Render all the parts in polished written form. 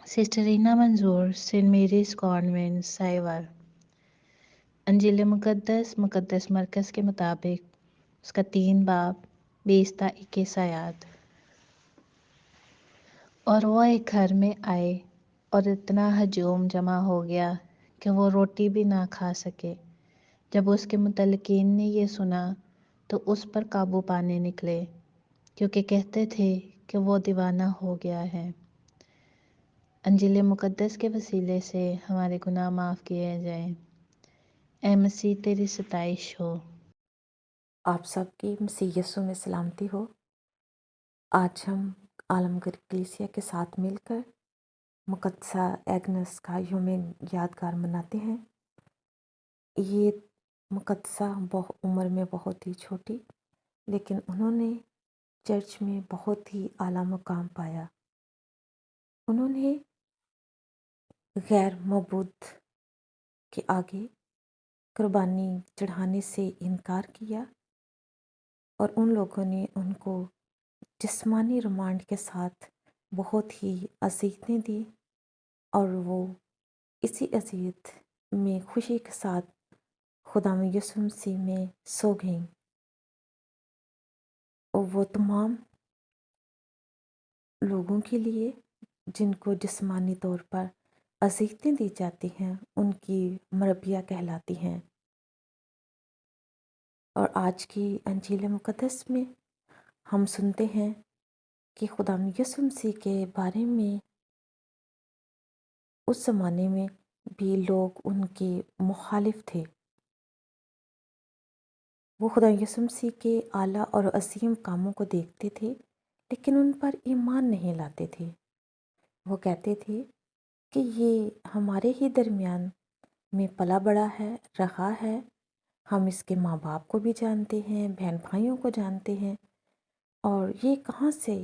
Sister Raina منظور، Saint marriage convent سائیور۔ انجیل مقدس مرکز کے مطابق اس کا 3 باب 20 تا 21 آیات۔ اور وہ ایک گھر میں آئے اور اتنا ہجوم جمع ہو گیا کہ وہ روٹی بھی نہ کھا سکے۔ جب اس کے متعلقین نے یہ سنا تو اس پر قابو پانے نکلے، کیونکہ کہتے تھے کہ وہ دیوانہ ہو گیا ہے۔ انجیل مقدس کے وسیلے سے ہمارے گناہ معاف کیے جائیں۔ اے مسیح تیری ستائش ہو۔ آپ سب کی مسیح یسوع میں سلامتی ہو۔ آج ہم عالمگیر کلیسیا کے ساتھ مل کر مقدسہ ایگنس کا یوم یادگار مناتے ہیں۔ یہ مقدسہ عمر میں بہت ہی چھوٹی، لیکن انہوں نے چرچ میں بہت ہی اعلیٰ مقام پایا۔ انہوں نے غیر معبود کے آگے قربانی چڑھانے سے انکار کیا، اور ان لوگوں نے ان کو جسمانی ریمانڈ کے ساتھ بہت ہی اذیتیں دی، اور وہ اسی اذیت میں خوشی کے ساتھ خدا یسوع مسیح میں سو گئیں۔ اور وہ تمام لوگوں کے لیے جن کو جسمانی طور پر اذیتیں دی جاتی ہیں، ان کی مربیہ کہلاتی ہیں۔ اور آج کی انجیل مقدس میں ہم سنتے ہیں کہ خدا یسوع مسیح کے بارے میں اس زمانے میں بھی لوگ ان کے مخالف تھے۔ وہ خدا یسوع مسیح کے اعلیٰ اور عظیم کاموں کو دیکھتے تھے، لیکن ان پر ایمان نہیں لاتے تھے۔ وہ کہتے تھے کہ یہ ہمارے ہی درمیان میں پلا بڑا ہے، رہا ہے، ہم اس کے ماں باپ کو بھی جانتے ہیں، بہن بھائیوں کو جانتے ہیں، اور یہ کہاں سے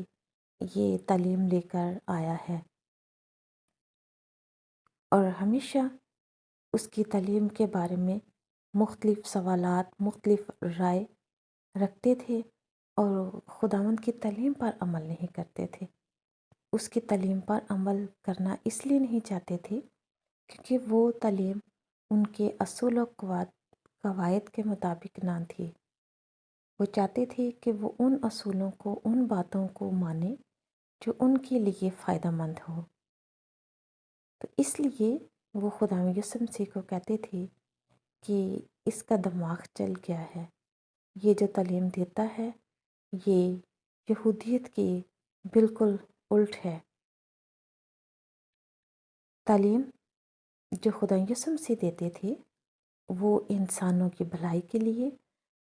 یہ تعلیم لے کر آیا ہے۔ اور ہمیشہ اس کی تعلیم کے بارے میں مختلف سوالات، مختلف رائے رکھتے تھے، اور خداوند کی تعلیم پر عمل نہیں کرتے تھے۔ اس کی تعلیم پر عمل کرنا اس لیے نہیں چاہتے تھے کیونکہ وہ تعلیم ان کے اصول و قواعد کے مطابق نہ تھی۔ وہ چاہتے تھے کہ وہ ان اصولوں کو، ان باتوں کو مانیں جو ان کے لیے فائدہ مند ہو۔ تو اس لیے وہ خدا یسوع مسیح کو کہتے تھے کہ اس کا دماغ چل گیا ہے، یہ جو تعلیم دیتا ہے یہ یہودیت کی بالکل الٹ ہے۔ تعلیم جو خدا یسوع مسیح دیتے تھے وہ انسانوں کی بھلائی کے لیے،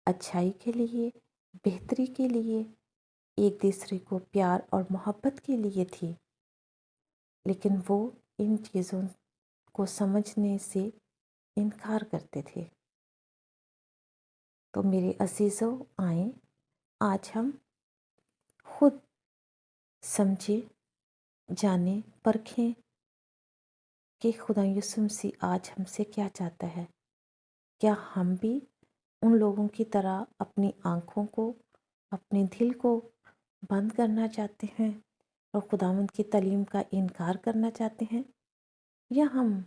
اچھائی کے لیے، بہتری کے لیے، ایک دوسرے کو پیار اور محبت کے لیے تھی، لیکن وہ ان چیزوں کو سمجھنے سے انکار کرتے تھے۔ تو میرے عزیزوں، آئیں آج ہم خود سمجھیں، جانیں، پرکھیں کہ خدا یسوع مسیح آج ہم سے کیا چاہتا ہے۔ کیا ہم بھی ان لوگوں کی طرح اپنی آنکھوں کو، اپنے دل کو بند کرنا چاہتے ہیں اور خداوند کی تعلیم کا انکار کرنا چاہتے ہیں، یا ہم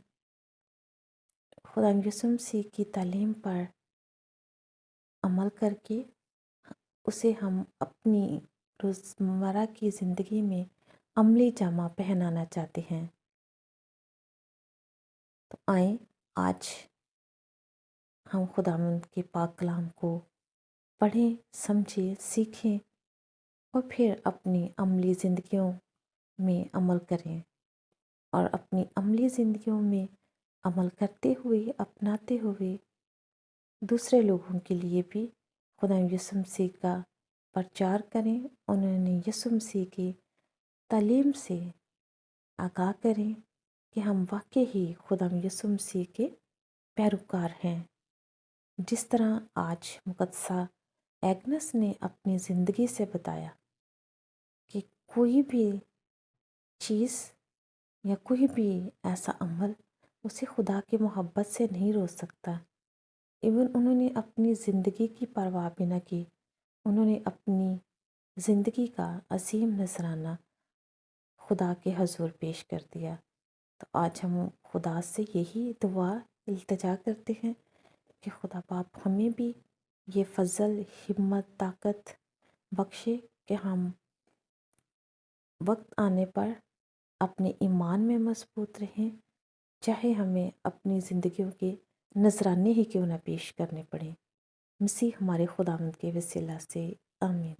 خدا یسوع مسیح کی تعلیم پر عمل کر کے اسے ہم اپنی روزمرہ کی زندگی میں عملی جامہ پہنانا چاہتے ہیں؟ تو آئیں آج ہم خداوند کے پاک کلام کو پڑھیں، سمجھیں، سیکھیں، اور پھر اپنی عملی زندگیوں میں عمل کریں، اور اپنی عملی زندگیوں میں عمل کرتے ہوئے، اپناتے ہوئے دوسرے لوگوں کے لیے بھی خدا یسوع مسیح کا پرچار کریں، انہوں نے یسوع مسیح کی تعلیم سے آگاہ کریں کہ ہم واقعی ہی خدا یسوع مسیح کے پیروکار ہیں۔ جس طرح آج مقدسہ ایگنس نے اپنی زندگی سے بتایا کہ کوئی بھی چیز یا کوئی بھی ایسا عمل اسے خدا کی محبت سے نہیں روک سکتا۔ ایون انہوں نے اپنی زندگی کی پرواہ بھی نہ کی، انہوں نے اپنی زندگی کا عظیم نذرانہ خدا کے حضور پیش کر دیا۔ تو آج ہم خدا سے یہی دعا التجا کرتے ہیں کہ خدا باپ ہمیں بھی یہ فضل، ہمت، طاقت بخشے کہ ہم وقت آنے پر اپنے ایمان میں مضبوط رہیں، چاہے ہمیں اپنی زندگیوں کے نذرانے ہی کیوں نہ پیش کرنے پڑیں۔ مسیح ہمارے خداوند کے وسیلہ سے آمین۔